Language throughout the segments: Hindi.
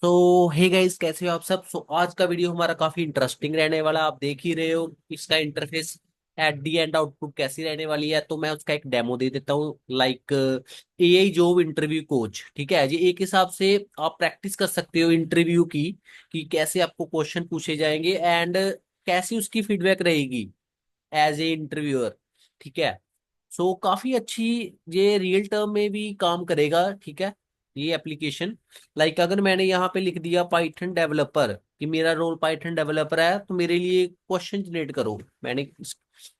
तो हे गाइस, कैसे हो आप सब। आज का वीडियो हमारा काफी इंटरेस्टिंग रहने वाला है। आप देख ही रहे हो इसका interface at the and output कैसी रहने वाली है। तो मैं उसका एक डेमो दे देता हूँ, like AI job interview coach. ठीक है जी, एक हिसाब से आप प्रैक्टिस कर सकते हो इंटरव्यू की कि कैसे आपको क्वेश्चन पूछे जाएंगे एंड कैसी उसकी फीडबैक रहेगी एज ए इंटरव्यूअर। ठीक है। काफी अच्छी, ये रियल टर्म में भी काम करेगा। ठीक है, ये एप्लीकेशन। लाइक अगर मैंने यहाँ पे लिख दिया पाइथन डेवलपर कि मेरा रोल पाइथन डेवलपर है, तो मेरे लिए क्वेश्चन जनरेट करो। मैंने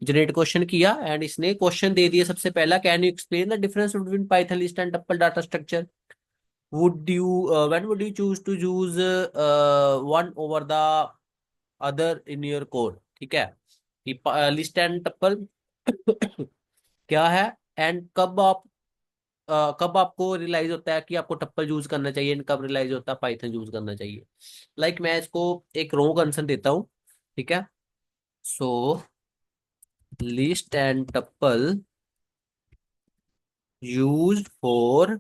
जनरेट क्वेश्चन किया एंड इसने क्वेश्चन दे दिया। सबसे पहला, can you explain the difference between Python list and tuple data structure. Would you when would you choose to use one over the other in your code. ठीक है, कि लिस्ट एंड टप्पल क्या है एंड कब आपको रियलाइज होता है कि आपको टप्पल यूज करना चाहिए एंड कब रियलाइज होता है पाइथन यूज करना चाहिए। लाइक मैं इसको एक रॉन्ग आंसर देता हूँ। ठीक है। So list and tuple used for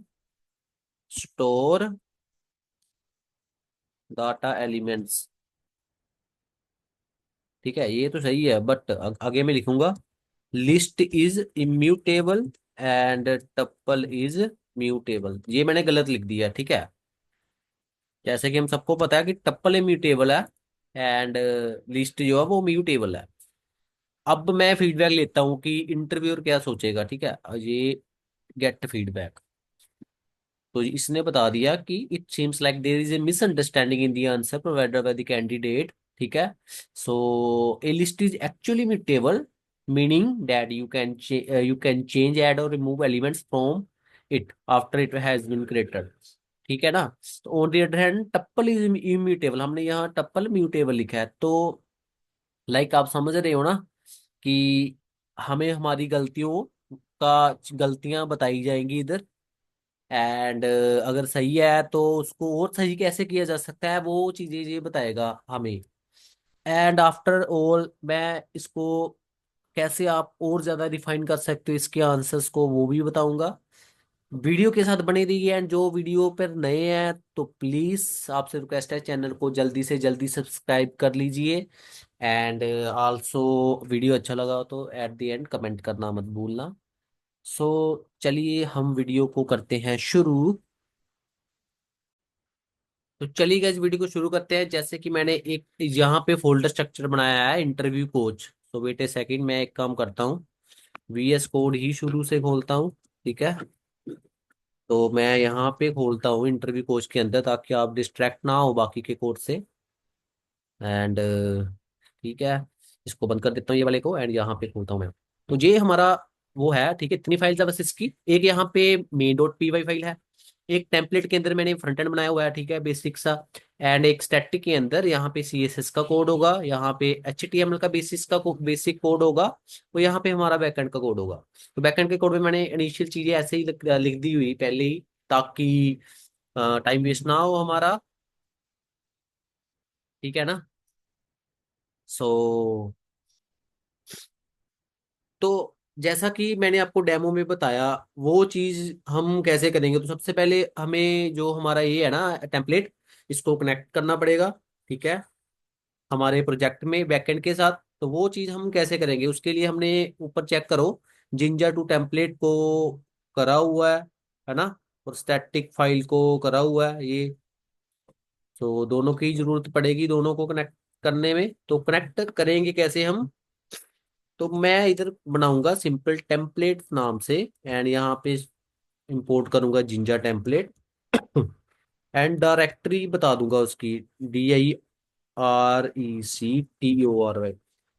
store data elements. ठीक है, ये तो सही है, बट आगे मैं लिखूंगा list is immutable and tuple is mutable. ये मैंने गलत लिख दिया। ठीक है, जैसे कि हम सबको पता है कि टप्पल इम्यूटेबल है एंड लिस्ट जो है वो म्यूटेबल है। अब मैं फीडबैक लेता हूँ कि इंटरव्यूअर क्या सोचेगा। ठीक है, ये गेट फीडबैक। तो इसने बता दिया कि it seems like there is a misunderstanding in the answer provided by the candidate. ठीक है। A list is actually mutable, meaning that you can change add और remove elements from it after it has been created. ठीक है ना। तो on the other hand tuple is immutable, हमने यहाँ टप्पल म्यूटेबल लिखा है। तो लाइक आप समझ रहे हो ना कि हमें हमारी गलतियां बताई जाएंगी इधर। एंड अगर सही है तो उसको और सही कैसे किया जा सकता है, वो चीजें ये बताएगा हमें। एंड आफ्टर ऑल मैं इसको कैसे आप और ज्यादा रिफाइन कर सकते हो इसके आंसर्स को, वो भी बताऊंगा। वीडियो के साथ बने रहिए एंड जो वीडियो पर नए हैं तो प्लीज आपसे रिक्वेस्ट है, चैनल को जल्दी से जल्दी सब्सक्राइब कर लीजिए। एंड आल्सो वीडियो अच्छा लगा हो तो एट द एंड कमेंट करना मत भूलना। सो चलिए हम वीडियो को करते हैं शुरू। तो चलिए इस वीडियो को शुरू करते हैं। जैसे कि मैंने एक यहाँ पे फोल्डर स्ट्रक्चर बनाया है इंटरव्यू कोच। तो वेट ए सेकंड, मैं एक काम करता हूँ, वीएस कोड ही शुरू से खोलता हूँ। ठीक है। तो मैं यहाँ पे खोलता हूँ इंटरव्यू कोच के अंदर, ताकि आप डिस्ट्रैक्ट ना हो बाकी के कोड से। एंड ठीक है, इसको बंद कर देता हूँ ये वाले को एंड यहाँ पे खोलता हूँ मैं। तो ये हमारा वो है। ठीक है, इतनी फाइल्स है बस इसकी। एक यहाँ पे main dot P Y file है, एक टेम्पलेट के अंदर मैंने फ्रंट एंड बनाया हुआ है। ठीक है, बेसिक सा। एंड एक स्टैटिक के अंदर यहाँ पे सीएसएस का कोड होगा, यहाँ पे एचटीएमएल का बेसिक कोड होगा, तो यहाँ पे हमारा बैकएंड का कोड होगा। तो बैकएंड के कोड में मैंने इनिशियल चीजें ऐसे ही लिख दी हुई पहले ही, ताकि टाइम वेस्ट ना हो हमारा। ठीक है ना। सो तो जैसा कि मैंने आपको डेमो में बताया, वो चीज हम कैसे करेंगे। तो सबसे पहले हमें जो हमारा ये है ना टेम्पलेट, इसको कनेक्ट करना पड़ेगा। ठीक है, हमारे प्रोजेक्ट में बैकएंड के साथ। तो वो चीज हम कैसे करेंगे, उसके लिए हमने ऊपर चेक करो, जिंजर टू टेम्पलेट को करा हुआ है ना, और स्टैटिक फाइल को करा हुआ है ये। तो दोनों की जरूरत पड़ेगी, दोनों को कनेक्ट करने में। तो कनेक्ट करेंगे कैसे हम। तो मैं इधर बनाऊंगा सिंपल टेम्पलेट नाम से, एंड यहाँ पे इंपोर्ट करूंगा जिंजा टेम्पलेट। एंड डायरेक्टरी बता दूंगा उसकी, DIRECTORY।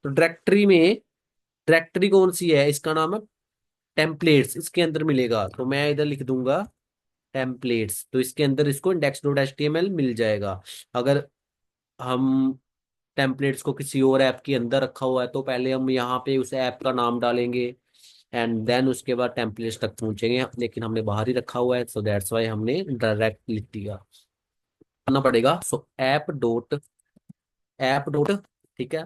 तो डायरेक्टरी कौन सी है, इसका नाम है टेम्पलेट्स, इसके अंदर मिलेगा। तो मैं इधर लिख दूंगा टेम्पलेट्स, तो इसके अंदर इसको index.html मिल जाएगा। अगर हम टेम्पलेट्स को किसी और ऐप के अंदर रखा हुआ है, तो पहले हम यहाँ पे उस ऐप का नाम डालेंगे एंड देन उसके बाद टेम्पलेट्स तक पहुंचेंगे। लेकिन हमने बाहर ही रखा हुआ है, सो दैट्स वाई हमने डायरेक्ट लिख दिया। करना पड़ेगा। ऐप डॉट ठीक है।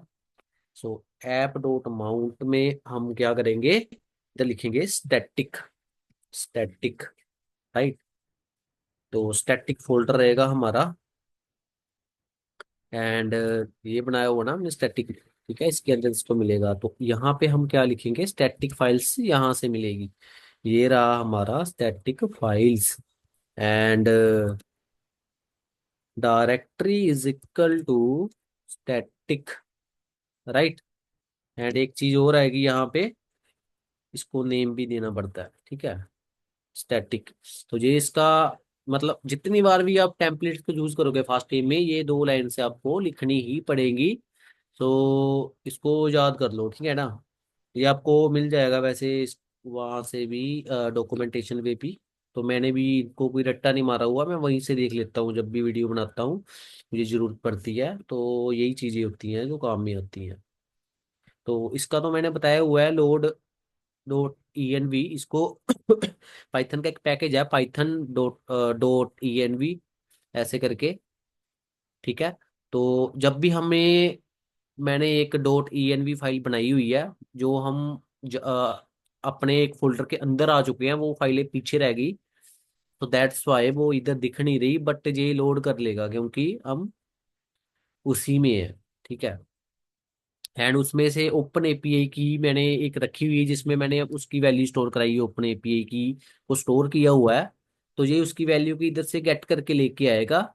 सो ऐप.माउंट में हम क्या करेंगे, इधर लिखेंगे स्टैटिक। राइट। तो स्टैटिक फोल्डर रहेगा हमारा। एंड ये बनाया हुआ ना हमने स्टैटिक, ठीक है, इसके अंदर इसको मिलेगा। तो यहाँ पे हम क्या लिखेंगे, स्टैटिक फाइल्स यहाँ से मिलेगी। ये रहा हमारा static files. And directory is equal to static, right. And एक चीज और आएगी यहाँ पे, इसको नेम भी देना पड़ता है, ठीक है, स्टैटिक। तो ये इसका मतलब जितनी बार भी आप टेम्पलेट्स को यूज करोगे फास्ट टाइम में, ये दो लाइन से आपको लिखनी ही पड़ेगी। तो इसको याद कर लो, ठीक है ना। ये आपको मिल जाएगा वैसे वहां से भी, डॉक्यूमेंटेशन पे भी। तो मैंने भी इनको कोई रट्टा नहीं मारा हुआ, मैं वहीं से देख लेता हूँ जब भी वीडियो बनाता हूँ, मुझे जरूरत पड़ती है। तो यही चीजें होती हैं जो काम में आती हैं। तो इसका तो मैंने बताया हुआ है, लोड डॉट ENV इसको। पाइथन का एक पैकेज है, पाइथन डॉट ENV ऐसे करके, ठीक है। तो जब भी हमें, मैंने एक .env फाइल बनाई हुई है, जो हम अपने एक फोल्डर के अंदर आ चुके हैं, वो फाइलें पीछे रह गई। तो दैट्स वाई वो इधर दिख नहीं रही, बट ये लोड कर लेगा क्योंकि हम उसी में है, ठीक है। एंड उसमें से ओपन एपीआई की मैंने एक रखी हुई है, जिसमें मैंने अब उसकी वैल्यू स्टोर कराई है, ओपन एपीआई की वो स्टोर किया हुआ है। तो ये उसकी वैल्यू की इधर से गेट करके लेके आएगा।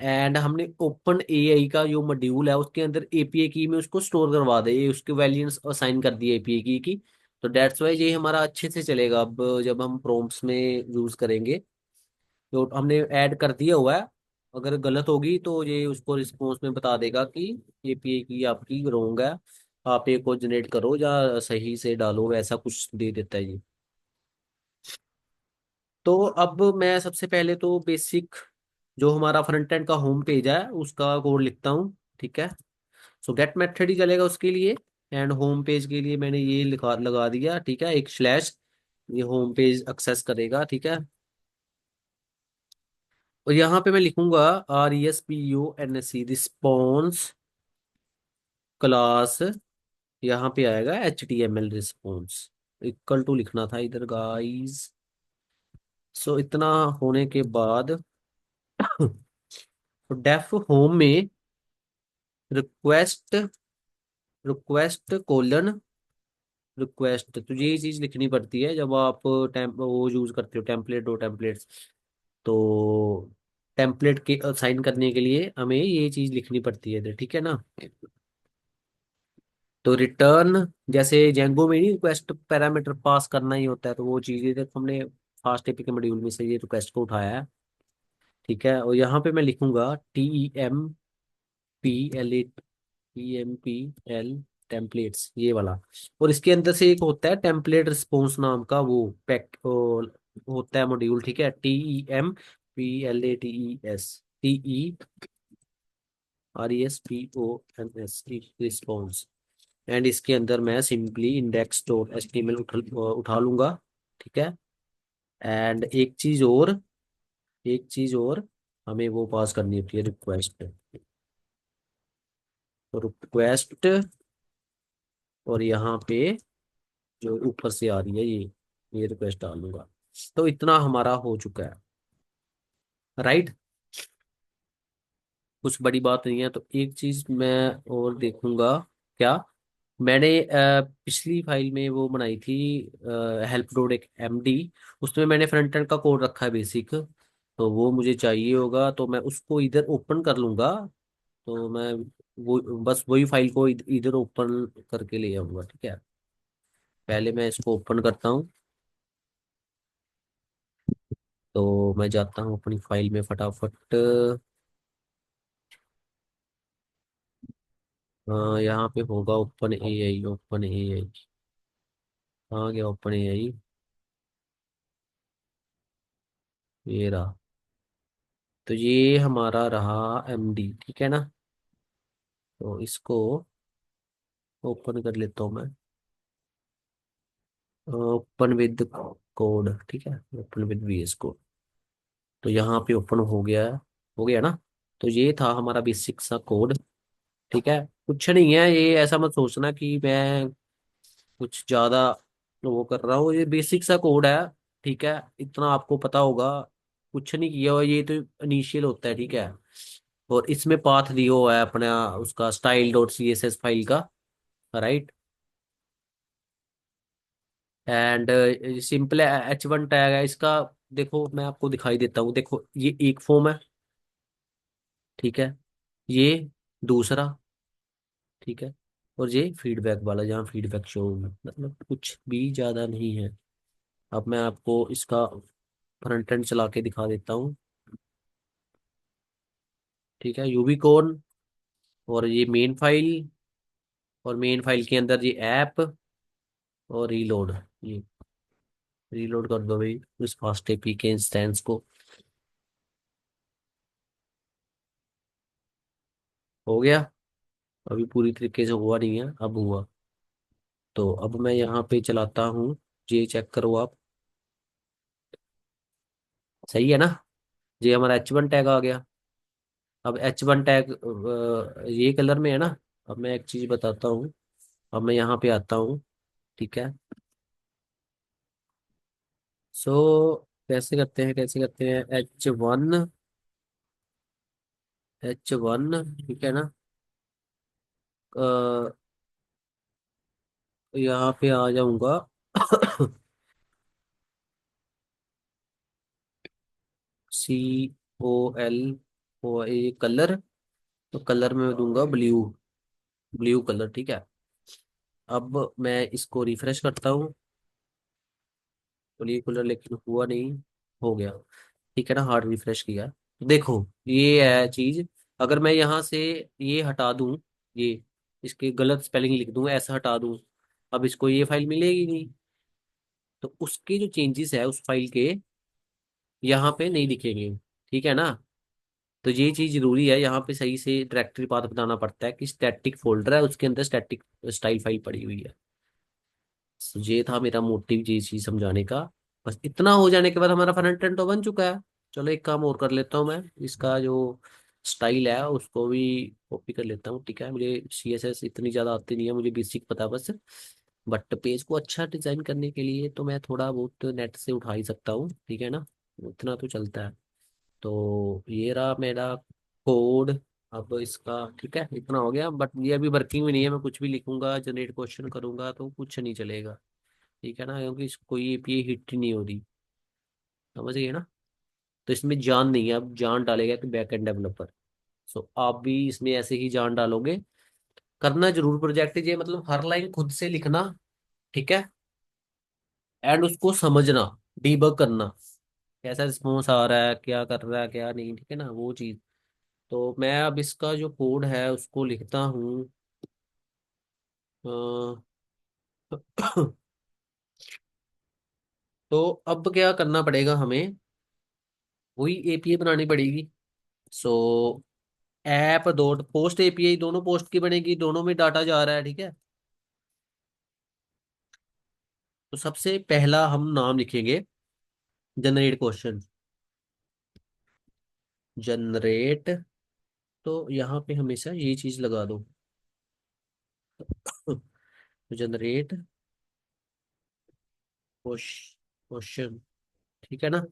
एंड हमने ओपन एआई का जो मॉड्यूल है उसके अंदर एपीआई की में उसको स्टोर करवा दे, ये उसके वैल्यूज असाइन कर दिए एपीआई की। तो डेट्स वाई ये हमारा अच्छे से चलेगा अब जब हम प्रॉम्प्ट्स में यूज करेंगे। तो हमने ऐड कर दिया हुआ है, अगर गलत होगी तो ये उसको रिस्पॉन्स में बता देगा कि एपीआई की आपकी रॉन्ग है, आप एक को जनरेट करो या सही से डालो, ऐसा कुछ दे देता है ये। तो अब मैं सबसे पहले तो बेसिक जो हमारा फ्रंट एंड का होम पेज है उसका कोड लिखता हूँ, ठीक है। सो गेट मेथड ही चलेगा उसके लिए। एंड होम पेज के लिए मैंने ये लिखा लगा दिया, ठीक है, एक स्लैश, ये होम पेज एक्सेस करेगा, ठीक है। और यहाँ पे मैं लिखूंगा RESPONSE रिस्पॉन्स क्लास, यहाँ पे आएगा HTML रिस्पॉन्स इक्वल टू लिखना था इधर गाइस। सो इतना होने के बाद डेफ होम में रिक्वेस्ट, कोलन रिक्वेस्ट, तो ये चीज लिखनी पड़ती है जब आप वो यूज करते हो टेम्पलेट दो टेम्पलेट्स। तो टेम्पलेट के असाइन करने के लिए हमें ये चीज लिखनी पड़ती है इधर, ठीक है ना। तो रिटर्न, जैसे जेंगो में नहीं रिक्वेस्ट पैरामीटर पास करना ही होता है, तो वो चीज इधर हमने फास्ट एपी के मॉड्यूल में से ये रिक्वेस्ट को उठाया है, ठीक है। और यहाँ पे मैं लिखूंगा TEMPLETEMPL टेम्पलेट्स, ये वाला। और इसके अंदर से एक होता है टेम्पलेट रिस्पॉन्स नाम का वो पैक होता है मॉड्यूल, ठीक है। TEMPLATES response. एंड इसके अंदर मैं सिंपली इंडेक्स डॉट HTML उठा लूंगा, ठीक है। एंड एक चीज और हमें वो पास करनी होती है, रिक्वेस्ट। तो रिक्वेस्ट, और यहाँ पे जो ऊपर से आ रही है ये रिक्वेस्ट डालूंगा। तो इतना हमारा हो चुका है, राइट। कुछ बड़ी बात नहीं है। तो एक चीज मैं और देखूंगा, क्या मैंने पिछली फाइल में वो बनाई थी, हेल्प डॉट एक MD, उसमें मैंने फ्रंट एंड का कोड रखा है बेसिक। तो वो मुझे चाहिए होगा, तो मैं उसको इधर ओपन कर लूंगा। तो मैं वो बस वही फाइल को इधर ओपन करके ले आऊंगा, ठीक है। पहले मैं इसको ओपन करता हूँ। तो मैं जाता हूँ अपनी फाइल में फटाफट। यहाँ पे होगा ओपन AI, ओपन AI आ गया, ओपन AI ये रहा। तो ये हमारा रहा MD, ठीक है ना। तो इसको ओपन कर लेता हूँ मैं, ओपन विद कोड, ठीक है, ओपन विद VS कोड। तो यहाँ पे ओपन हो गया है, हो गया ना। तो ये था हमारा बेसिक सा कोड, ठीक है। कुछ नहीं है ये, ऐसा मत सोचना कि मैं कुछ ज्यादा वो कर रहा हूँ, ये बेसिक सा कोड है, ठीक है। इतना आपको पता होगा, कुछ नहीं किया हुआ, ये तो इनिशियल होता है, ठीक है। और इसमें पाथ दिया हुआ है अपना उसका style dot C S S file का, right. And simple H1 tag है इसका। देखो मैं आपको दिखाई देता हूँ, देखो ये एक फॉर्म है, ठीक है, ये दूसरा, ठीक है, और ये फीडबैक वाला जहाँ फीडबैक शो होगा, मतलब कुछ भी ज्यादा नहीं है। अब मैं आपको इसका फ्रंट एंड चला के दिखा देता हूँ, ठीक है, यूबिकॉर्न, और ये मेन फाइल, और मेन फाइल के अंदर ये ऐप, और रीलोड, ये रीलोड कर दो भाई उस फास्ट एपी के इंस्टेंस को। हो गया। अभी पूरी तरीके से हुआ नहीं है, अब हुआ। तो अब मैं यहाँ पे चलाता हूँ, ये चेक करो आप, सही है ना। ये हमारा H1 टैग आ गया। अब H1 टैग ये कलर में है ना। अब मैं एक चीज बताता हूँ, अब मैं यहाँ पे आता हूँ, ठीक है। सो कैसे करते हैं H1, ठीक है ना। अ, यहाँ पे आ जाऊंगा COL, ये कलर, तो कलर में दूंगा ब्लू, ब्लू कलर, ठीक है। अब मैं इसको रिफ्रेश करता हूँ, ब्लू कलर, लेकिन हुआ नहीं, हो गया, ठीक है ना, हार्ड रिफ्रेश किया। तो देखो ये है चीज। अगर मैं यहाँ से ये हटा दूं, ये इसके गलत स्पेलिंग लिख दूं, ऐसा हटा दूं, अब इसको ये फाइल मिलेगी नहीं। तो उसके जो चेंजेस है उस फाइल के यहाँ पे नहीं दिखेंगे, ठीक है ना। तो ये चीज जरूरी है, यहाँ पे सही से डायरेक्टरी पाथ बताना पड़ता है कि स्टैटिक फोल्डर है, उसके अंदर स्टैटिक स्टाइल फाइल पड़ी हुई है। तो ये था मेरा मोटिव, ये चीज समझाने का। बस इतना हो जाने के बाद हमारा फ्रंट एंड तो बन चुका है। चलो एक काम और कर लेता हूँ मैं, इसका जो स्टाइल है उसको भी कॉपी कर लेता हूँ, ठीक है। मुझे CSS इतनी ज़्यादा आती नहीं है, मुझे बेसिक पता है बस। बट पेज को अच्छा डिजाइन करने के लिए तो मैं थोड़ा बहुत नेट से उठा ही सकता हूँ, ठीक है ना, उतना तो चलता है। तो ये रहा मेरा कोड। अब इसका ठीक है, इतना हो गया, बट ये अभी वर्किंग में नहीं है। मैं कुछ भी लिखूंगा, जनरेट क्वेश्चन करूंगा तो कुछ नहीं चलेगा, ठीक है ना, क्योंकि कोई API हिट ही नहीं हो रही, समझ गए ना। तो इसमें जान नहीं है, अब जान डालेगा कि बैक एंड डेवलपर। सो आप भी इसमें ऐसे ही जान डालोगे। करना जरूर प्रोजेक्ट ये, मतलब हर लाइन खुद से लिखना, ठीक है, एंड उसको समझना, डीबग करना, कैसा रिस्पॉन्स आ रहा है, क्या कर रहा है क्या नहीं, ठीक है ना, वो चीज। तो मैं अब इसका जो कोड है उसको लिखता हूँ। अ, तो अब क्या करना पड़ेगा हमें, वही API बनानी पड़ेगी। सो ऐप डॉट पोस्ट API, दोनों पोस्ट की बनेगी, दोनों में डाटा जा रहा है, ठीक है। तो सबसे पहला हम नाम लिखेंगे जनरेट क्वेश्चन, जनरेट। तो यहाँ पे हमेशा ये चीज लगा दो, जनरेट क्वेश्चन, ठीक है ना,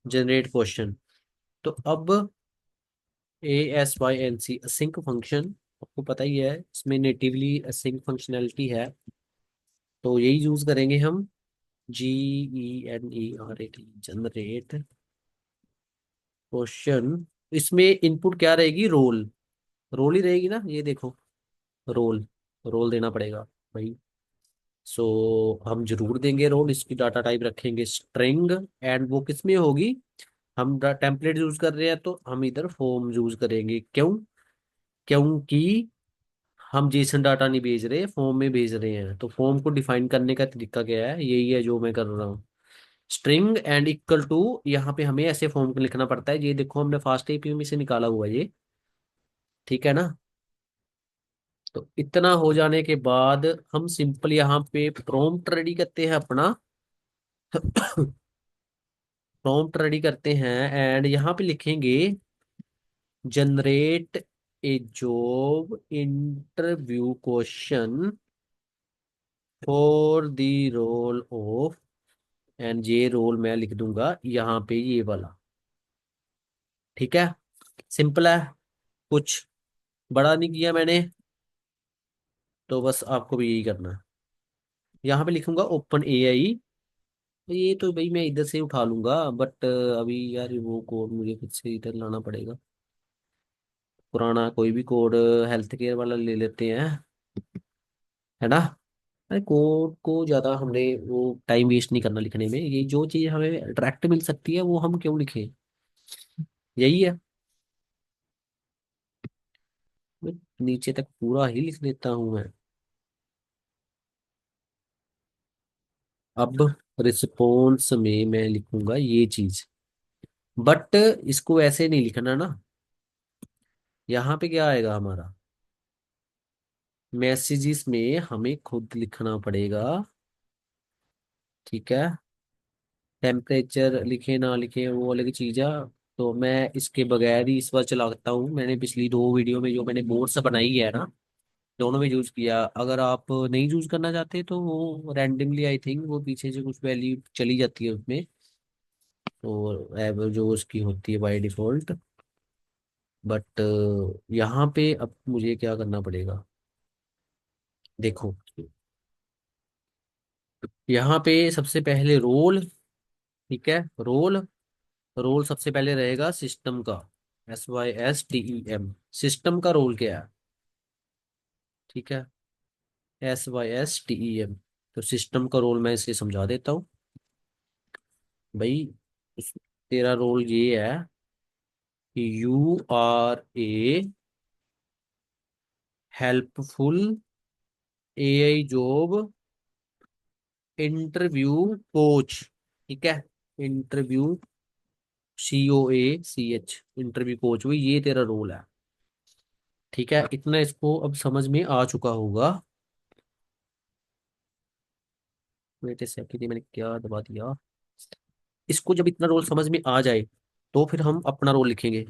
जनरेट क्वेश्चन। तो अब ASYNC असिंक फंक्शन, आपको पता ही है इसमें नेटिवली असिंक फंक्शनैलिटी है, तो यही यूज करेंगे हम। GENERAT, generate question. इसमें इनपुट क्या रहेगी, रोल, रोल ही रहेगी ना, ये देखो, रोल, रोल देना पड़ेगा भाई। सो हम जरूर देंगे रोल, इसकी डाटा टाइप रखेंगे स्ट्रिंग। एंड वो किस में होगी, हम टेम्पलेट यूज कर रहे हैं तो हम इधर फॉर्म यूज करेंगे, क्यों, क्योंकि हम जेसन डाटा नहीं भेज रहे, फॉर्म में भेज रहे हैं। तो फॉर्म को डिफाइन करने का तरीका क्या है, यही है जो मैं कर रहा हूँ। स्ट्रिंग एंड इक्वल टू, यहाँ पे हमें ऐसे फॉर्म को लिखना पड़ता है, ये देखो हमने फास्ट एपीआई में से निकाला हुआ है ये, ठीक है ना। तो इतना हो जाने के बाद हम सिंपल यहाँ पे प्रॉम्प्ट रेडी करते हैं अपना, प्रॉम्प्ट रेडी करते हैं, एंड यहाँ पे लिखेंगे generate a job interview question for the role of, and ये रोल मैं लिख दूंगा यहाँ पे ये वाला, ठीक है, सिंपल है। कुछ बड़ा नहीं किया मैंने, तो बस आपको भी यही करना है। यहाँ पे लिखूंगा ओपन एआई। ये तो भाई मैं इधर से उठा लूंगा, बट अभी यार वो कोड मुझे खुद से इधर लाना पड़ेगा। पुराना कोई भी कोड हेल्थ केयर वाला ले लेते हैं, है ना। अरे कोड को ज्यादा हमने वो टाइम वेस्ट नहीं करना लिखने में, ये जो चीज हमें डायरेक्ट मिल सकती है वो हम क्यों लिखें। यही है। मैं नीचे तक पूरा ही लिख देता हूँ मैं। अब रिस्पॉन्स में मैं लिखूंगा ये चीज, बट इसको ऐसे नहीं लिखना ना। यहाँ पे क्या आएगा हमारा, मैसेजेस में हमें खुद लिखना पड़ेगा। ठीक है। टेम्परेचर लिखे ना लिखे वो अलग चीज है। तो मैं इसके बगैर ही इस बार चलाता हूँ। मैंने पिछली दो वीडियो में जो मैंने बोर्ड से बनाई है ना, दोनों में यूज किया। अगर आप नहीं यूज करना चाहते तो वो रैंडमली आई थिंक वो पीछे से कुछ वैल्यू चली जाती है उसमें, और जो उसकी होती है बाय डिफॉल्ट। बट यहाँ पे अब मुझे क्या करना पड़ेगा, देखो। यहाँ पे सबसे पहले रोल। ठीक है, रोल। रोल सबसे पहले रहेगा सिस्टम का, SYSTEM। सिस्टम का रोल क्या है? ठीक है, SYSTEM। तो सिस्टम का रोल मैं इसे समझा देता हूँ भाई। तेरा रोल ये है कि you are a helpful AI job interview coach. ठीक है, इंटरव्यू COACH, इंटरव्यू कोच, वही ये तेरा रोल है। ठीक है, इतना इसको अब समझ में आ चुका होगा। वेट ए सेकंड, ये मैंने क्या दबा दिया। इसको जब इतना रोल समझ में आ जाए तो फिर हम अपना रोल लिखेंगे।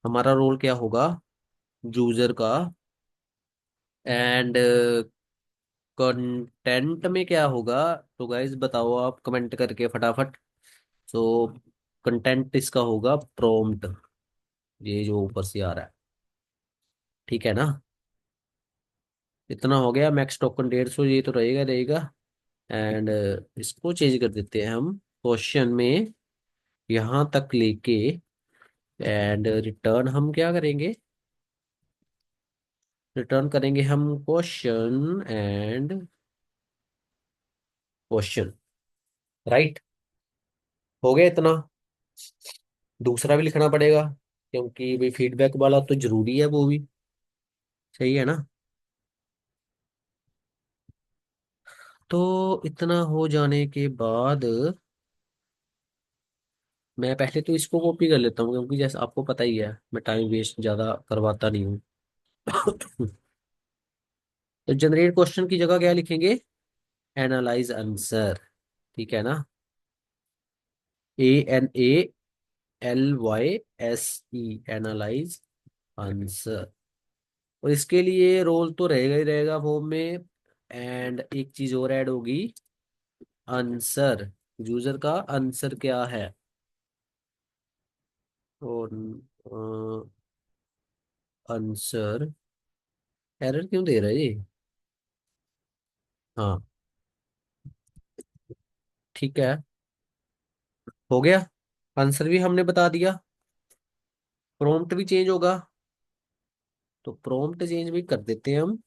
हमारा रोल क्या होगा, यूजर का। एंड कंटेंट में क्या होगा, तो गाइज बताओ आप कमेंट करके फटाफट। सो कंटेंट इसका होगा प्रॉम्प्ट, ये जो ऊपर से आ रहा है। ठीक है ना। इतना हो गया। मैक्स टोकन 150, ये तो रहेगा रहेगा। एंड इसको चेंज कर देते हैं हम क्वेश्चन में, यहाँ तक लेके। एंड रिटर्न हम क्या करेंगे, रिटर्न करेंगे हम क्वेश्चन एंड क्वेश्चन। राइट। हो गया इतना। दूसरा भी लिखना पड़ेगा, क्योंकि भाई फीडबैक वाला तो जरूरी है वो भी। सही है ना। तो इतना हो जाने के बाद मैं पहले तो इसको कॉपी कर लेता हूँ, क्योंकि जैसे आपको पता ही है मैं टाइम वेस्ट ज्यादा करवाता नहीं हूँ। तो जनरेट क्वेश्चन की जगह क्या लिखेंगे, एनालाइज आंसर। ठीक है ना, ANALYSE, एनालाइज आंसर। और इसके लिए रोल तो रहेगा ही रहेगा फॉर्म में। एंड एक चीज और ऐड होगी, आंसर। यूजर का आंसर क्या है। और आंसर एरर क्यों दे रहा है ये। हाँ, ठीक है। हो गया, आंसर भी हमने बता दिया। प्रॉम्प्ट भी चेंज होगा, तो प्रॉम्प्ट चेंज भी कर देते हैं हम।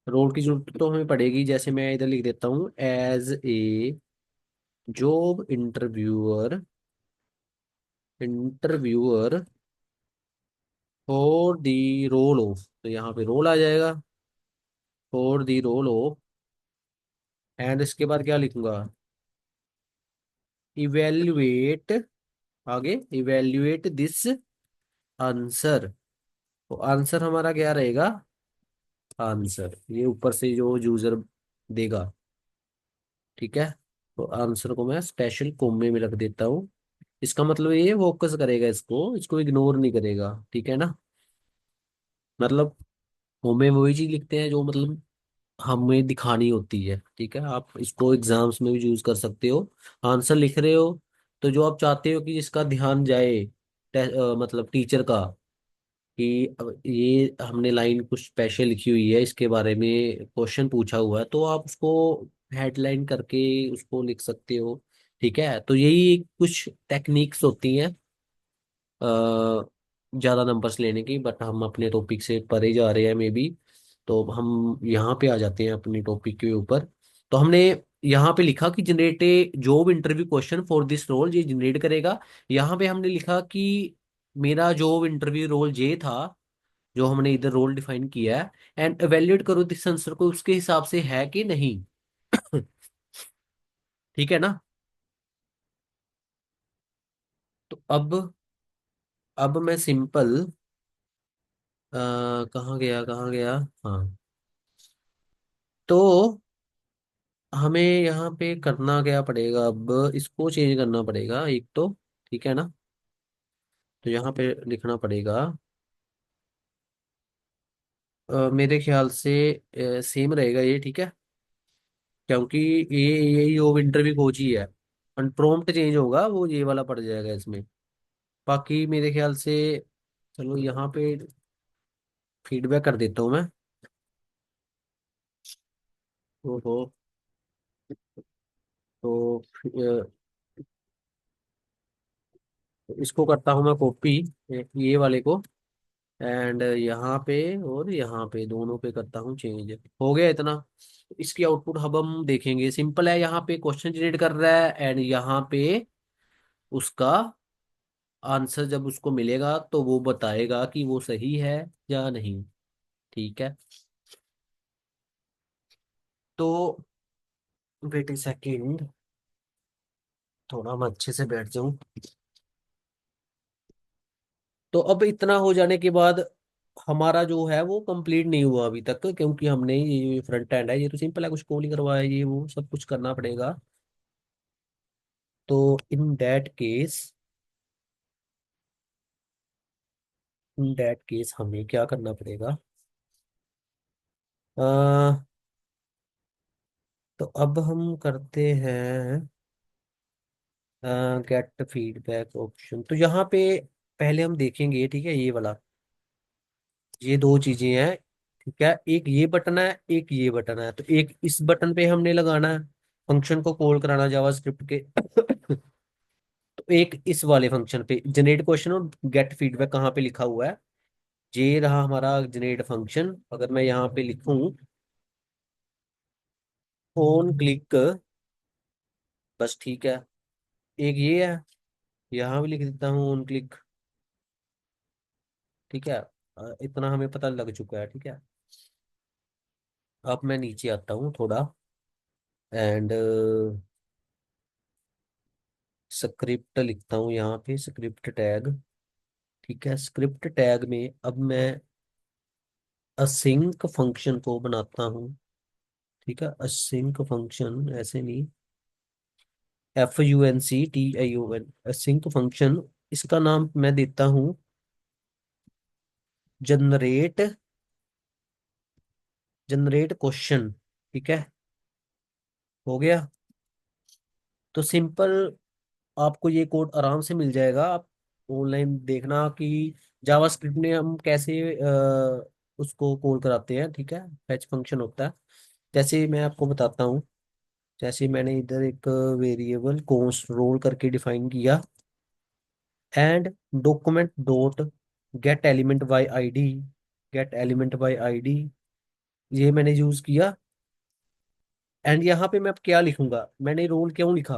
रोल की जरूरत तो हमें पड़ेगी, जैसे मैं इधर लिख देता हूँ as a job interviewer, interviewer for the role of. तो यहाँ पे रोल आ जाएगा, for the role of. And इसके बाद क्या लिखूंगा, इवेल्युएट। आगे इवेल्युएट दिस आंसर। तो आंसर हमारा क्या रहेगा, आंसर ये ऊपर से जो यूजर देगा। ठीक है, तो आंसर को मैं स्पेशल कोमे में रख देता हूँ। इसका मतलब ये फोकस करेगा, इसको इसको इग्नोर नहीं करेगा। ठीक है ना। मतलब कोमे में वही चीज लिखते हैं जो मतलब हमें दिखानी होती है। ठीक है, आप इसको एग्जाम्स में भी यूज कर सकते हो। आंसर लिख रहे हो तो जो आप चाहते हो कि जिसका ध्यान जाए मतलब टीचर का, कि अब ये हमने लाइन कुछ स्पेशल लिखी हुई है, इसके बारे में क्वेश्चन पूछा हुआ है, तो आप उसको हेडलाइन करके उसको लिख सकते हो। ठीक है, तो यही कुछ टेक्निक्स होती हैं ज़्यादा नंबर्स लेने की, बट हम अपने टॉपिक से परे जा रहे हैं मे बी। तो हम यहाँ पे आ जाते हैं अपने टॉपिक के ऊपर। तो हमने यहाँ पे लिखा कि generate job interview question for this role, ये जनरेट करेगा। यहाँ पे हमने लिखा कि मेरा जॉब इंटरव्यू रोल ये था, जो हमने इधर रोल डिफाइन किया है, एंड एवेल्यूएट करो दिस आंसर को उसके हिसाब से है कि नहीं। ठीक है ना। तो अब मैं सिंपल कहाँ गया, हाँ। तो हमें यहाँ पे करना क्या पड़ेगा, अब इसको चेंज करना पड़ेगा एक तो। ठीक है ना। तो यहाँ पे लिखना पड़ेगा मेरे ख्याल से सेम रहेगा ये। ठीक है, क्योंकि ये यही जॉब इंटरव्यू कोच ही है। अनप्रॉम्प्ट चेंज होगा वो ये वाला पड़ जाएगा इसमें। बाकी मेरे ख्याल से, चलो यहाँ पे फीडबैक कर देता हूँ मैं। ओहो। तो इसको करता हूँ मैं कॉपी, ये वाले को, एंड यहाँ पे और यहाँ पे दोनों पे करता हूँ चेंज। हो गया इतना। इसकी आउटपुट अब हम देखेंगे, सिंपल है। यहाँ पे क्वेश्चन जनरेट कर रहा है, एंड यहाँ पे उसका आंसर जब उसको मिलेगा तो वो बताएगा कि वो सही है या नहीं। ठीक है। तो वेट ए सेकेंड, थोड़ा मैं अच्छे से बैठ जाऊं। तो अब इतना हो जाने के बाद हमारा जो है वो कंप्लीट नहीं हुआ अभी तक, क्योंकि हमने ये फ्रंट एंड है, ये तो सिंपल है, कुछ कॉल ही करवाया, ये वो सब कुछ करना पड़ेगा। तो इन दैट केस हमें क्या करना पड़ेगा। अ, तो अब हम करते हैं गेट फीडबैक ऑप्शन। तो यहाँ पे पहले हम देखेंगे, ठीक है, ये वाला, ये दो चीजें हैं। ठीक है, एक ये बटन है, एक ये बटन है। तो एक इस बटन पे हमने लगाना है, फंक्शन को कॉल कराना जावास्क्रिप्ट के। तो एक इस वाले फंक्शन पे जनरेट क्वेश्चन और गेट फीडबैक कहाँ पे लिखा हुआ है, ये रहा हमारा जनरेट फंक्शन। अगर मैं यहाँ पे लिखूं ऑन क्लिक, बस ठीक है। एक ये है, यहाँ भी लिख देता हूँ ऑन क्लिक। ठीक है, इतना हमें पता लग चुका है। ठीक है, अब मैं नीचे आता हूँ थोड़ा, एंड स्क्रिप्ट लिखता हूँ यहाँ पे, स्क्रिप्ट टैग। ठीक है, स्क्रिप्ट टैग में अब मैं असिंक फंक्शन को बनाता हूँ। ठीक है, असिंक फंक्शन, ऐसे नहीं, FUNCTION, असिंक फंक्शन। इसका नाम मैं देता हूँ जनरेट जनरेट क्वेश्चन। ठीक है, हो गया। तो सिंपल, आपको ये कोड आराम से मिल जाएगा। आप ऑनलाइन देखना कि जावास्क्रिप्ट में हम कैसे उसको कॉल कराते हैं। ठीक है, फैच फंक्शन होता है। जैसे मैं आपको बताता हूँ, जैसे मैंने इधर एक वेरिएबल कॉन्स्ट रोल करके डिफाइन किया, and document dot get element by ID, gate element by ID, ये मैंने यूज किया। एंड यहाँ पे मैं अब क्या लिखूंगा, मैंने रोल क्यों लिखा,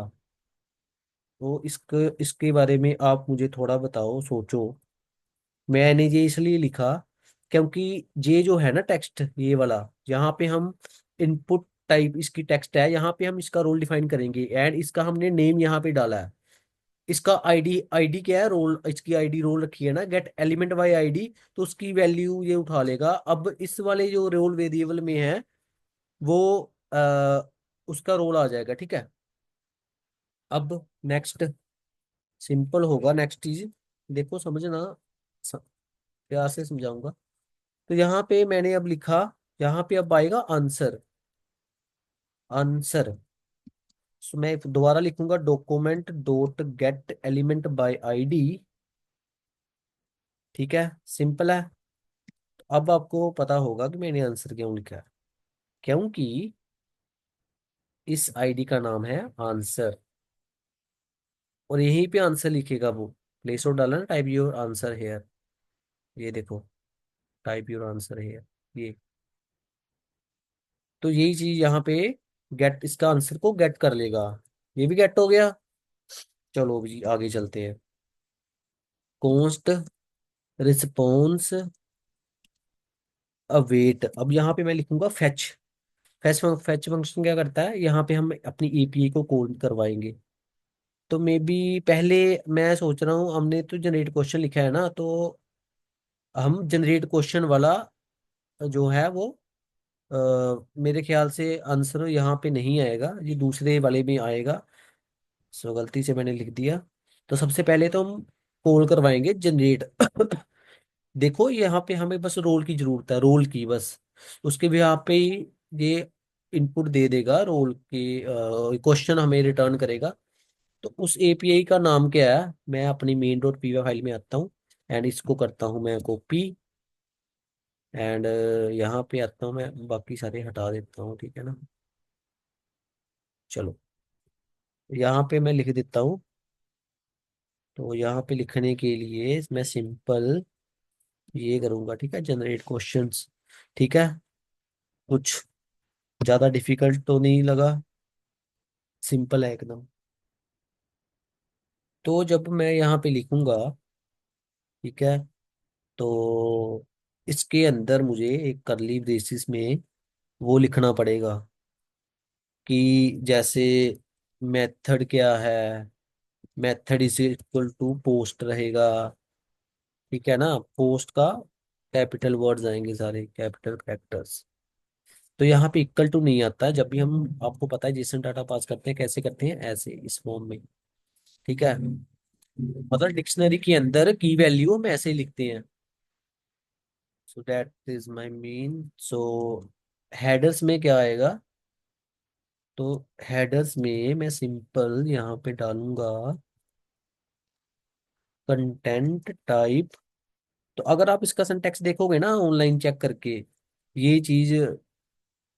तो इसके इसके बारे में आप मुझे थोड़ा बताओ, सोचो। मैंने ये इसलिए लिखा क्योंकि ये जो है ना टेक्स्ट, ये वाला, यहाँ पे हम इनपुट टाइप इसकी टेक्स्ट है, यहाँ पे हम इसका रोल डिफाइन करेंगे, एंड इसका हमने नेम यहाँ पे डाला है। इसका आईडी, आईडी क्या है, रोल, इसकी आईडी रोल रखी है ना, गेट एलिमेंट बाय आईडी, तो उसकी वैल्यू ये उठा लेगा। अब इस वाले जो रोल वेरिएबल में है वो उसका रोल आ जाएगा। ठीक है, अब नेक्स्ट सिंपल होगा, नेक्स्ट चीज देखो समझना, स- प्यार से समझाऊंगा। तो यहाँ पे मैंने अब लिखा, यहाँ पे अब आएगा आंसर, आंसर सो मैं दोबारा लिखूंगा document dot get element by ID. ठीक है, सिंपल है। अब आपको पता होगा कि मैंने आंसर क्यों लिखा है। क्योंकि इस आईडी का नाम है आंसर, और यहीं पे आंसर लिखेगा वो। प्लेस और डाला ना, टाइप योर आंसर हेयर। ये देखो, टाइप योर आंसर हेयर। ये तो यही चीज यहाँ पे गेट, इसका आंसर को गेट कर लेगा। ये भी गेट हो गया। चलो जी आगे चलते हैं। Const response await. अब यहाँ पे मैं लिखूंगा फेच। फेच फंक्शन क्या करता है, यहाँ पे हम अपनी एपीआई को कॉल करवाएंगे। तो मे बी पहले मैं सोच रहा हूँ, हमने तो जनरेट क्वेश्चन लिखा है ना, तो हम जनरेट क्वेश्चन वाला जो है वो मेरे ख्याल से आंसर यहाँ पे नहीं आएगा, ये दूसरे वाले में आएगा। सो गलती से मैंने लिख दिया। तो सबसे पहले तो हम कॉल करवाएंगे जनरेट। देखो यहाँ पे हमें बस रोल की जरूरत है, रोल की बस। उसके भी यहाँ पे ही ये इनपुट दे देगा, रोल की क्वेश्चन हमें रिटर्न करेगा। तो उस एपीआई का नाम क्या है, मैं अपनी मेन डॉट पीवा फाइल में आता हूँ, एंड इसको करता हूँ मैं कॉपी। एंड यहाँ पे आता हूँ मैं, बाकी सारे हटा देता हूँ, ठीक है ना। चलो यहाँ पे मैं लिख देता हूँ। तो यहाँ पे लिखने के लिए मैं सिंपल ये करूँगा, ठीक है, जनरेट क्वेश्चंस। ठीक है, कुछ ज़्यादा डिफिकल्ट तो नहीं लगा, सिंपल है एकदम। तो जब मैं यहाँ पे लिखूंगा, ठीक है, तो इसके अंदर मुझे एक करली ब्रेसिस में वो लिखना पड़ेगा कि जैसे मेथड क्या है। Method is equal to post रहेगा, ठीक है ना। पोस्ट का कैपिटल वर्ड्स आएंगे, सारे कैपिटल कैरेक्टर्स। तो यहाँ पे इक्वल टू नहीं आता है जब भी हम, आपको पता है जेसन डाटा पास करते हैं कैसे करते हैं, ऐसे इस फॉर्म में। ठीक है, मतलब डिक्शनरी के अंदर की वैल्यू हम ऐसे ही लिखते हैं। So that is my mean. So headers में क्या आएगा, तो हेडर्स में मैं सिंपल यहाँ पे डालूंगा कंटेंट टाइप। तो अगर आप इसका सिंटैक्स देखोगे ना ऑनलाइन चेक करके, ये चीज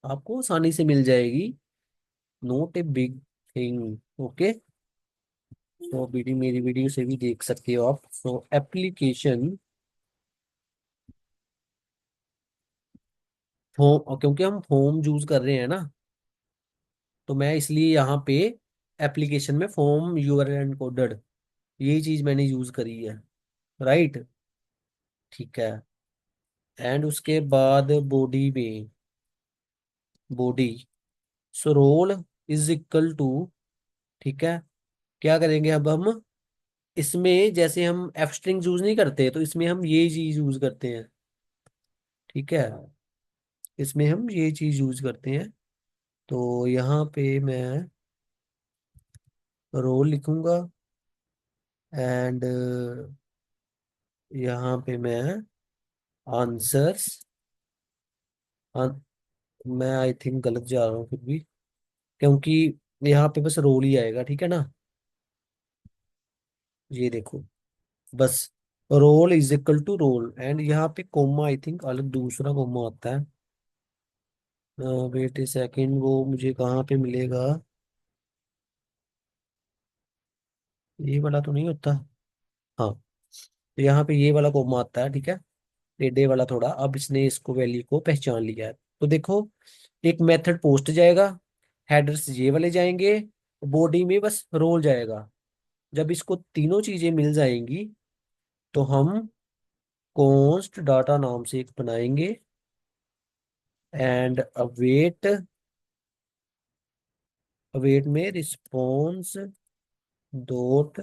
आपको आसानी से मिल जाएगी। Note a big thing. Okay, तो वीडियो, मेरी वीडियो से भी देख सकते हो आप। तो एप्लीकेशन होम, क्योंकि हम होम यूज कर रहे हैं ना, तो मैं इसलिए यहाँ पे एप्लीकेशन में फॉर्म यूआरएल एनकोडेड, यही चीज मैंने यूज करी है। राइट, ठीक है। एंड उसके बाद बॉडी में, body, so role is equal to, ठीक है, क्या करेंगे अब हम, इसमें जैसे हम एफ स्ट्रिंग यूज नहीं करते, तो इसमें हम ये चीज यूज करते हैं। ठीक है, इसमें हम ये चीज यूज करते हैं। तो यहाँ पे मैं रोल लिखूंगा, एंड यहाँ पे मैं आंसर्स, मैं आई थिंक गलत जा रहा हूँ फिर भी, क्योंकि यहाँ पे बस रोल ही आएगा, ठीक है ना। ये देखो, बस role is equal to role, and यहाँ पे कोमा, आई थिंक अलग दूसरा कोमा आता है। वेट ए सेकेंड, वो मुझे कहाँ पे मिलेगा। ये वाला तो नहीं होता। हाँ, तो यहाँ पे ये वाला कोमा आता है, ठीक है। टेढ़े वाला थोड़ा, अब इसने इसको वैल्यू को पहचान लिया है। तो देखो, एक मेथड पोस्ट जाएगा, हेडर्स ये वाले जाएंगे, बॉडी में बस रोल जाएगा। जब इसको तीनों चीजें मिल जाएंगी, तो हम कॉन्स्ट डाटा नाम से एक बनाएंगे, एंड अवेट, अवेट में रिस्पॉन्स डॉट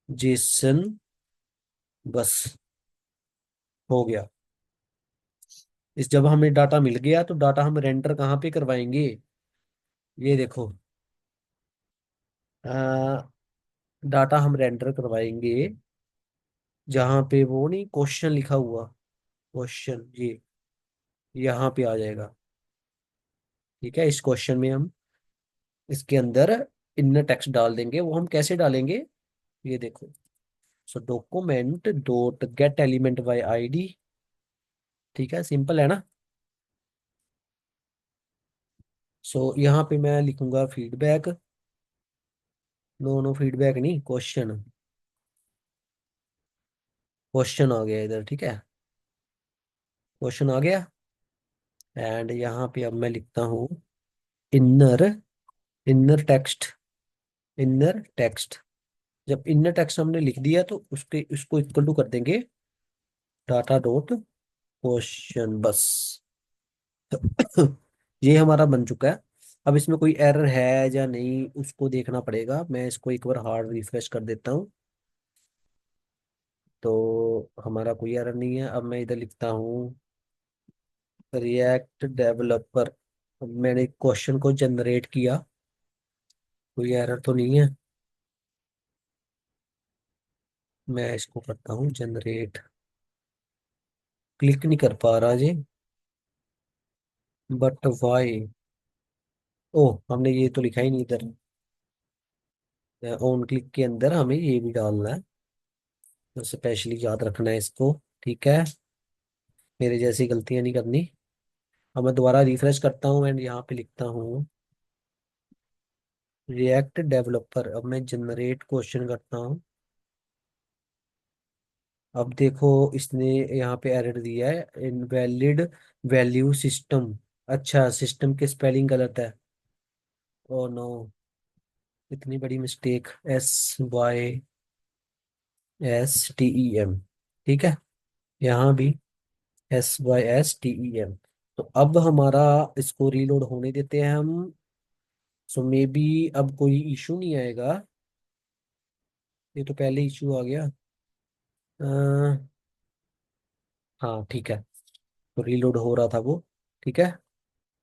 जेसन, बस हो गया। इस जब हमें डाटा मिल गया, तो डाटा हम रेंडर कहाँ पे करवाएंगे, ये देखो, डाटा हम रेंडर करवाएंगे जहाँ पे वो नहीं क्वेश्चन लिखा हुआ, क्वेश्चन ये यहाँ पे आ जाएगा। ठीक है, इस क्वेश्चन में हम इसके अंदर इनर टेक्स्ट डाल देंगे। वो हम कैसे डालेंगे, ये देखो। So document dot get element by ID. ठीक है, सिंपल है ना। सो यहाँ पे मैं लिखूंगा फीडबैक। नो नो, फीडबैक नहीं, क्वेश्चन। क्वेश्चन आ गया इधर, ठीक है। क्वेश्चन आ गया। एंड यहाँ पे अब मैं लिखता हूँ inner, inner text, inner text. जब इनर टेक्स्ट हमने लिख दिया तो उसके उसको इक्वल टू कर देंगे डाटा डॉट क्वेश्चन, बस। ये हमारा बन चुका है। अब इसमें कोई एरर है या नहीं उसको देखना पड़ेगा। मैं इसको एक बार हार्ड रिफ्रेश कर देता हूँ। तो हमारा कोई एरर नहीं है। अब मैं इधर लिखता हूँ रिएक्ट डेवलपर। अब मैंने क्वेश्चन को जनरेट किया, कोई एरर तो नहीं है। मैं इसको करता हूँ जनरेट। क्लिक नहीं कर पा रहा जी, बट वाई। ओ, हमने ये तो लिखा ही नहीं इधर। ऑन क्लिक के अंदर हमें ये भी डालना है, तो स्पेशली याद रखना है इसको। ठीक है, मेरे जैसी गलतियां नहीं करनी। अब मैं दोबारा रिफ्रेश करता हूँ एंड यहाँ पे लिखता हूँ रिएक्ट डेवलपर। अब मैं जनरेट क्वेश्चन करता हूँ। अब देखो, इसने यहाँ पे एरर दिया है इनवैलिड वैल्यू सिस्टम। अच्छा, सिस्टम के स्पेलिंग गलत है। ओ नो, इतनी बड़ी मिस्टेक। SYSTEM। ठीक है, यहाँ भी SYSTEM। तो अब हमारा इसको रीलोड होने देते हैं हम। सो मे बी अब कोई इशू नहीं आएगा। ये तो पहले इशू आ गया। हाँ ठीक है, तो रीलोड हो रहा था वो। ठीक है।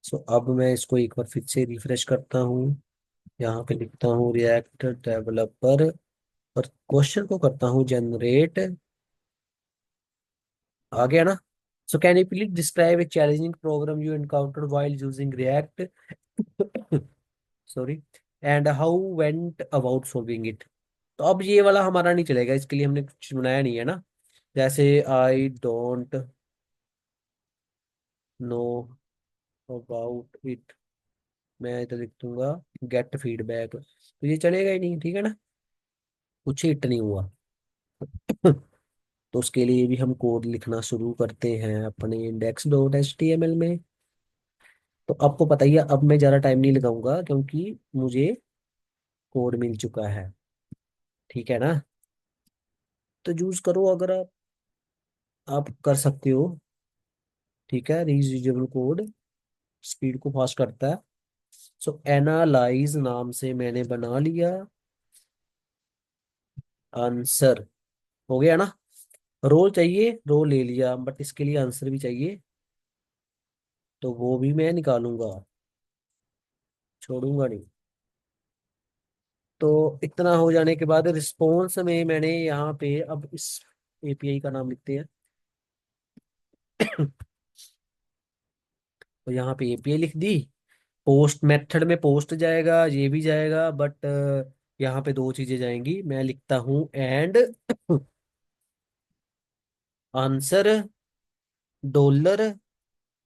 सो अब मैं इसको एक बार फिर से रिफ्रेश करता हूँ। यहाँ पे लिखता हूँ रिएक्ट डेवलपर और क्वेश्चन को करता हूँ जनरेट। आ गया ना। So can you please describe a challenging program you encountered while using React, sorry, and how went about solving it. तो अब ये वाला हमारा नहीं चलेगा, इसके लिए हमने कुछ बनाया नहीं है ना। जैसे I don't know about it, मैं इधर लिख दूंगा गेट फीडबैक, तो ये चलेगा ही नहीं। ठीक है ना, कुछ हिट नहीं हुआ। तो उसके लिए भी हम कोड लिखना शुरू करते हैं अपने index.html में। तो आपको पता ही है, अब मैं ज़्यादा टाइम नहीं लगाऊंगा क्योंकि मुझे कोड मिल चुका है। ठीक है ना। तो यूज करो अगर आप कर सकते हो। ठीक है, रीयूजेबल कोड स्पीड को फास्ट करता है। सो एनालाइज नाम से मैंने बना लिया आंसर। हो गया ना। रोल चाहिए, रोल ले लिया, बट इसके लिए आंसर भी चाहिए, तो वो भी मैं निकालूंगा, छोड़ूंगा नहीं। तो इतना हो जाने के बाद रिस्पॉन्स में मैंने यहाँ पे अब इस एपीआई का नाम लिखते हैं। तो यहाँ पे एपीआई लिख दी। पोस्ट मेथड में पोस्ट जाएगा, ये भी जाएगा, बट यहाँ पे दो चीजें जाएंगी। मैं लिखता हूँ and answer dollar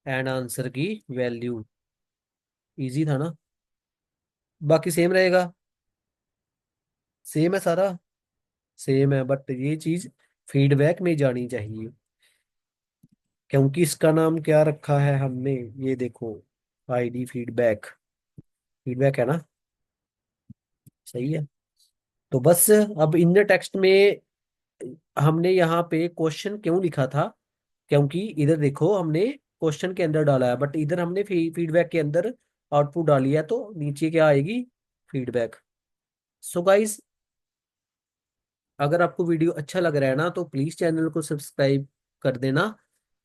and answer की वैल्यू। इजी था ना। बाकी सेम रहेगा, सेम है सारा, सेम है, बट ये चीज फीडबैक में जानी चाहिए क्योंकि इसका नाम क्या रखा है हमने, ये देखो, आईडी फीडबैक। फीडबैक है ना, सही है। तो बस अब इन टेक्स्ट में हमने यहाँ पे क्वेश्चन क्यों लिखा था, क्योंकि इधर देखो हमने क्वेश्चन के अंदर डाला है, बट इधर हमने फीडबैक के अंदर आउटपुट डाली है, तो नीचे क्या आएगी, फीडबैक। सो गाइस, अगर आपको वीडियो अच्छा लग रहा है ना तो प्लीज चैनल को सब्सक्राइब कर देना।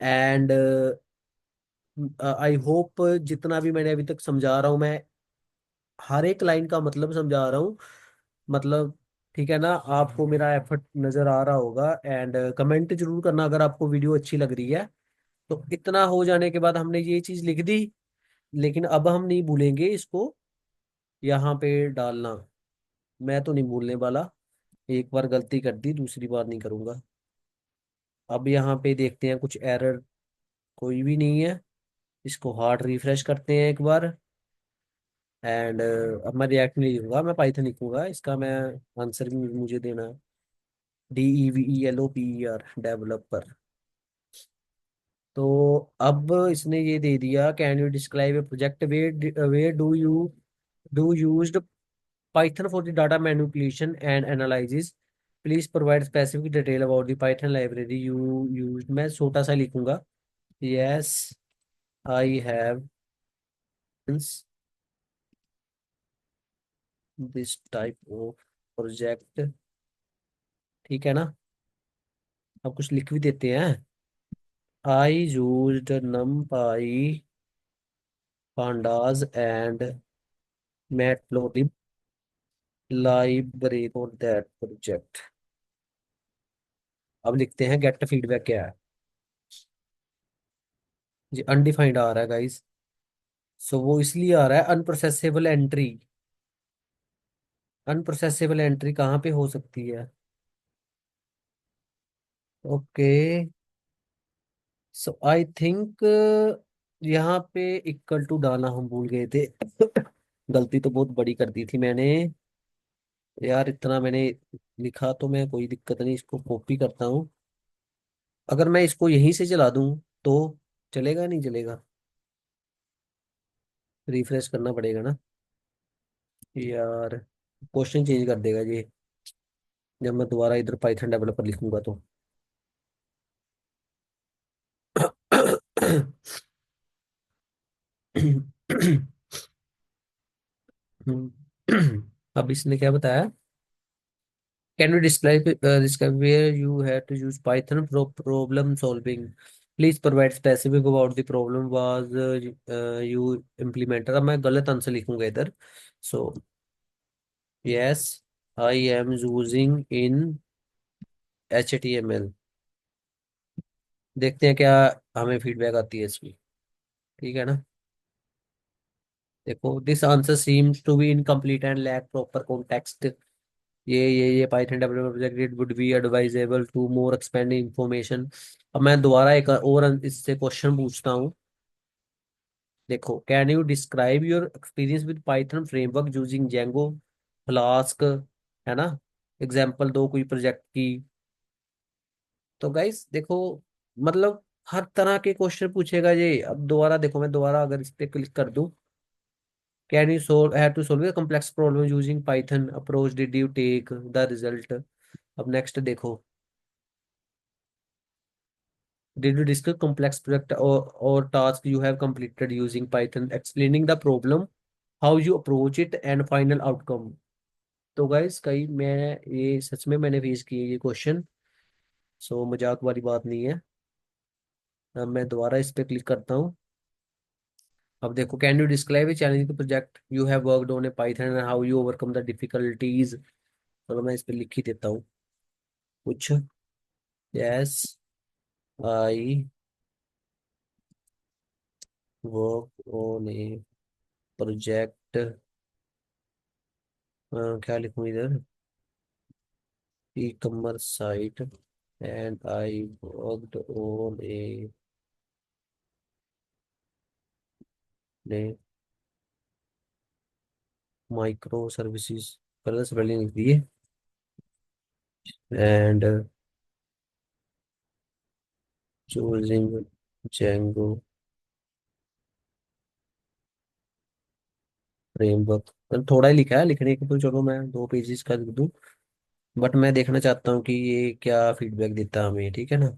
एंड आई होप जितना भी मैंने अभी तक समझा रहा हूँ, मैं हर एक लाइन का मतलब समझा रहा हूँ, मतलब। ठीक है ना, आपको मेरा एफर्ट नजर आ रहा होगा। एंड कमेंट जरूर करना अगर आपको वीडियो अच्छी लग रही है। तो इतना हो जाने के बाद हमने ये चीज लिख दी, लेकिन अब हम नहीं भूलेंगे इसको यहाँ पे डालना। मैं तो नहीं भूलने वाला। एक बार गलती कर दी, दूसरी बार नहीं करूंगा। अब यहाँ पे देखते हैं कुछ एरर, कोई भी नहीं है। इसको हार्ड रिफ्रेश करते हैं एक बार। एंड अब मैं रिएक्ट नहीं लिखूंगा, मैं पाइथन लिखूंगा। इसका मैं आंसर भी मुझे देना है। DEVELOPER, developer. तो अब इसने ये दे दिया, can you describe a project where do used Python for the data manipulation and analysis. Please provide specific detail about the Python library you used. मैं छोटा सा लिखूंगा। Yes, I have this type of project. ठीक है ना। अब कुछ लिख भी देते हैं। I used numpy, pandas and matplotlib library for that project। अब लिखते हैं गेट फीडबैक क्या है। जी अनडिफाइंड आ रहा है गाइस। सो वो इसलिए आ रहा है अनप्रोसेसेबल एंट्री। अनप्रोसेसेबल एंट्री कहाँ पे हो सकती है? ओके। सो आई थिंक यहाँ पे इक्वल टू डालना हम भूल गए थे। गलती तो बहुत बड़ी कर दी थी मैंने। यार इतना मैंने लिखा, तो मैं कोई दिक्कत नहीं, इसको कॉपी करता हूँ। अगर मैं इसको यहीं से चला दूं तो चलेगा नहीं चलेगा? रिफ्रेश करना पड़ेगा ना। यार क्वेश्चन चेंज कर देगा ये जब मैं दोबारा इधर पाइथन डेवलपर लिखूंगा तो। अब इसने क्या बताया? Can you describe where you have to use Python for problem solving. Please provide specific about the problem was you implementer. अब मैं गलत आंसर लिखूंगा इधर। So yes, I am using in HTML। देखते हैं क्या हमें फीडबैक आती है इसकी। ठीक है ना। देखो, this answer seems to be incomplete and lack proper context. ये Python development project it would be advisable to more expand information. अब मैं दोबारा एक और इससे क्वेश्चन पूछता हूँ। देखो, can you describe your experience with Python framework using Django flask. है ना। एग्जाम्पल दो कोई प्रोजेक्ट की। तो गाइस देखो, मतलब हर तरह के क्वेश्चन पूछेगा ये। अब दोबारा देखो, मैं दोबारा अगर इस पे क्लिक कर दूं, can you solve have to solve complex problem using Python approach did you take the result. अब नेक्स्ट देखो, did you discuss complex project और task you have completed using Python explaining the problem how you approach it and final outcome. तो गाइस कई मैं ये सच में मैंने फेस किए ये क्वेश्चन। सो मजाक वाली बात नहीं है। अब मैं दोबारा इस पे क्लिक करता हूँ। अब देखो, can you describe a challenging project you have worked on A Python and how you overcome the difficulties. चलो मैं इस पे लिख ही देता हूँ कुछ। Yes, I work on A project. क्या लिखूँ इधर? E commerce site and I worked on A micro services. Colour spelling लिख दिए। And choosing Django framework. थोड़ा ही लिखा है, लिखने को तो चलो मैं 2 पेजेस का लिख दूं। बट मैं देखना चाहता हूँ कि ये क्या फीडबैक देता है हमें। ठीक है ना।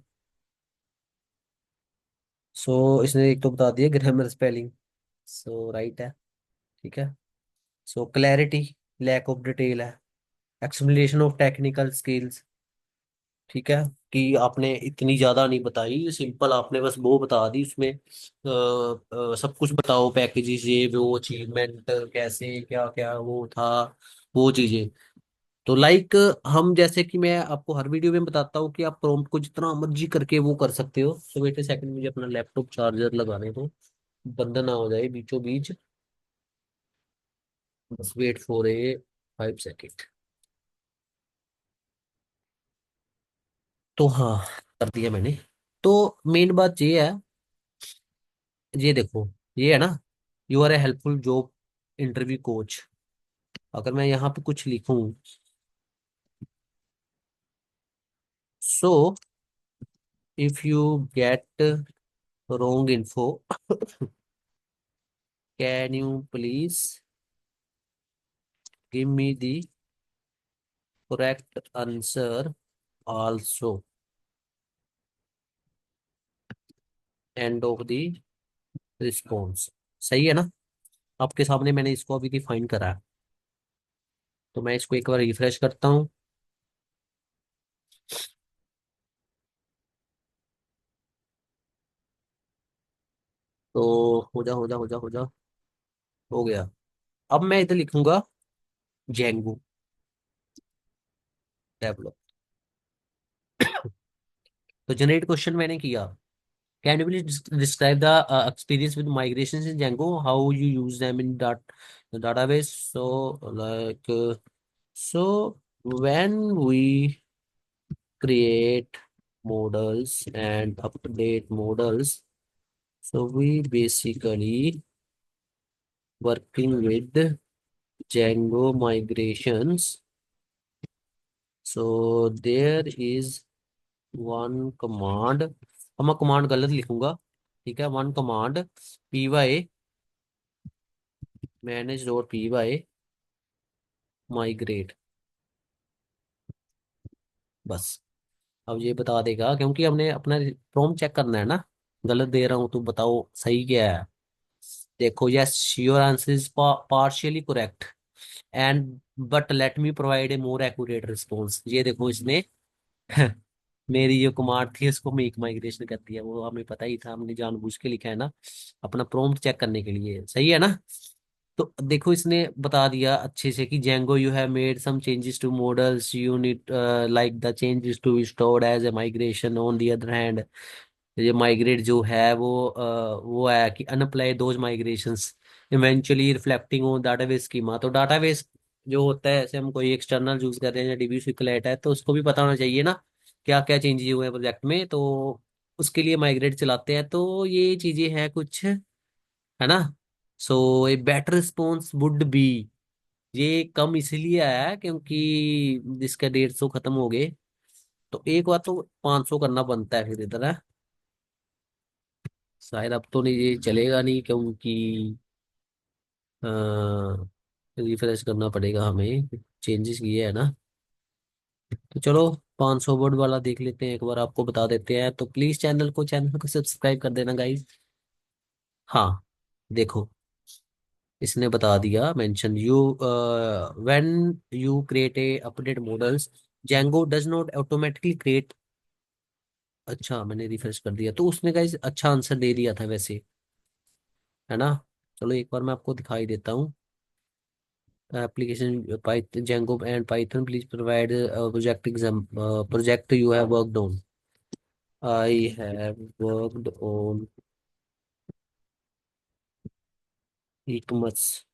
सो इसने एक तो बता दिया ग्रामर स्पेलिंग। सो राइट है। ठीक है। सो क्लैरिटी, लैक ऑफ डिटेल है। Explanation of technical skills. ठीक है, कि आपने इतनी ज्यादा नहीं बताई, सिंपल आपने बस वो बता दी उसमें। सब कुछ बताओ, पैकेजेस ये वो अचीवमेंट कैसे क्या क्या वो था, वो चीजें। तो लाइक हम जैसे कि मैं आपको हर वीडियो में बताता हूँ कि आप प्रॉम्प्ट को जितना मर्जी करके वो कर सकते हो। तो वेट ए सेकंड, मुझे अपना लैपटॉप चार्जर लगाने दो, बंद ना हो जाए बीचों बीच। बस वेट फॉर ए 5 सेकेंड। तो हाँ, कर दिया मैंने। तो मेन बात ये है, ये देखो, ये है ना, you are a helpful job interview coach. अगर मैं यहाँ पे कुछ लिखूं, so if you get wrong info, can you please give me the correct answer also, end of the response. सही है ना? आपके सामने मैंने इसको अभी डिफाइन करा है। तो मैं इसको एक बार रिफ्रेश करता हूँ। तो हो जा। हो गया। अब मैं इधर लिखूंगा जेंगू डेवलप। तो जनरेट क्वेश्चन मैंने किया। Can you please describe the experience with migration in Django, how you use them in database? So like so when we create models and update models, so we basically working with Django migrations. So there is one command, अब मैं कमांड गलत लिखूंगा, ठीक है। One command P Y manage dot P Y migrate, बस। अब ये बता देगा, क्योंकि हमने अपना प्रॉम्प्ट चेक करना है ना। गलत दे रहा हूँ तो बताओ सही क्या है। देखो, yes your answer is partially correct and but let me provide a more accurate response. ये देखो इसने मेरी जो कुमार थी उसको मेक माइग्रेशन कर दिया। वो हमें पता ही था, हमने जानबूझ के लिखा है ना, अपना प्रॉम्प्ट चेक करने के लिए। सही है ना? तो देखो इसने बता दिया अच्छे से कि Django you have made some changes to models, you need like the changes to be stored as a migration. On the other hand, ये माइग्रेट जो है वो है कि unapply those migrations eventually reflecting on database schema. तो डाटाबेस जो होता है, जैसे हम कोई एक्सटर्नल यूज कर रहे हैं या डीबी सिक्युलेट है, तो उसको भी पता होना चाहिए ना क्या क्या चेंजेस हुए हैं प्रोजेक्ट में। तो उसके लिए माइग्रेट चलाते हैं। तो ये चीजें हैं कुछ, है ना। So a better response would be, ये कम इसलिए आया है क्योंकि इसका 150 खत्म हो गए। तो एक बार तो 500 करना बनता है फिर इधर है। शायद अब तो नहीं, ये चलेगा नहीं क्योंकि रिफ्रेश करना पड़ेगा हमें, चेंजेस किए है ना। तो चलो 500 वर्ड वाला देख लेते हैं, एक बार आपको बता देते हैं। तो प्लीज चैनल को सब्सक्राइब कर देना गाइज। हाँ, देखो इसने बता दिया mention you when you create a update models, Django does not automatically create. अच्छा, मैंने रिफ्रेश कर दिया तो उसने गाइज अच्छा आंसर दे दिया था वैसे, है ना। चलो एक बार मैं आपको दिखाई देता हूँ। application Python, Django and Python. Please provide a project you have worked on. I have worked on e-commerce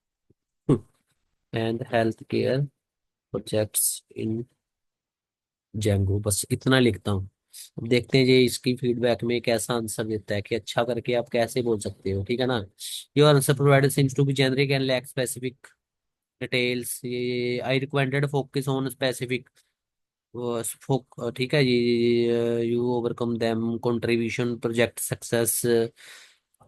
and healthcare projects in Django। बस इतना लिखता हूँ। अब देखते हैं ये इसकी फीडबैक में कैसा आंसर देता है, कि अच्छा करके आप कैसे बोल सकते हो, ठीक है ना। Your answer provided seems to be generic and lack specific details। ये I recommended focus on specific folk, ठीक है। ये you overcome them contribution project success,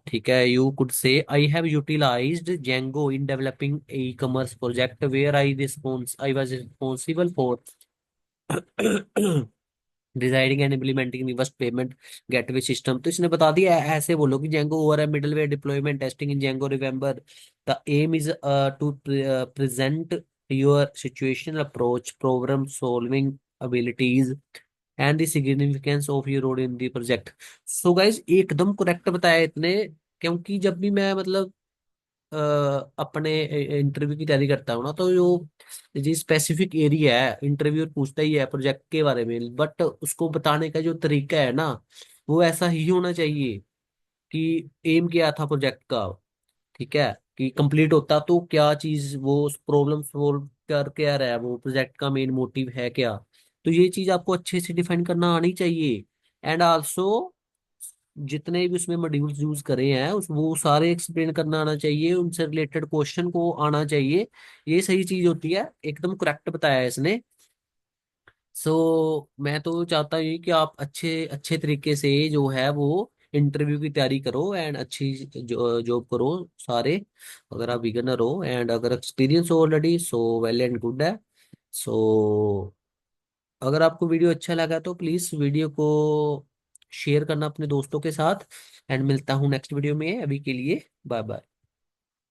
ठीक है। You could say I have utilized Django in developing e commerce project where I was responsible for designing and implementing reverse payment gateway system. तो इसने बता दिया ऐसे बोलो कि जेंगो ओवर है middleware deployment testing in Django, remember the aim is to present your situation approach problem solving abilities and the significance of your role in the project। So guys एकदम करेक्ट बताया इतने, क्योंकि जब भी मैं मतलब अपने इंटरव्यू की तैयारी करता हूँ ना, तो जो जी स्पेसिफिक एरिया है, इंटरव्यूअर पूछता ही है प्रोजेक्ट के बारे में, बट उसको बताने का जो तरीका है ना, वो ऐसा ही होना चाहिए कि एम क्या था प्रोजेक्ट का, ठीक है। कि कंप्लीट होता तो क्या चीज वो प्रॉब्लम सोल्व कर क्या रहा है, वो प्रोजेक्ट का मेन मोटिव है क्या। तो ये चीज आपको अच्छे से डिफाइन करना आनी चाहिए। एंड आल्सो जितने भी उसमें मॉड्यूल्स यूज करे हैं उस वो सारे एक्सप्लेन करना आना चाहिए, उनसे रिलेटेड क्वेश्चन को आना चाहिए। ये सही चीज होती है, एकदम करेक्ट बताया है इसने। मैं तो चाहता हूँ कि आप अच्छे अच्छे तरीके से जो है वो इंटरव्यू की तैयारी करो एंड अच्छी जॉब करो सारे। अगर आप बिगनर हो एंड अगर एक्सपीरियंस हो already so well and good है। सो अगर आपको वीडियो अच्छा लगा तो प्लीज वीडियो को शेयर करना अपने दोस्तों के साथ। एंड मिलता हूँ नेक्स्ट वीडियो में, अभी के लिए बाय बाय।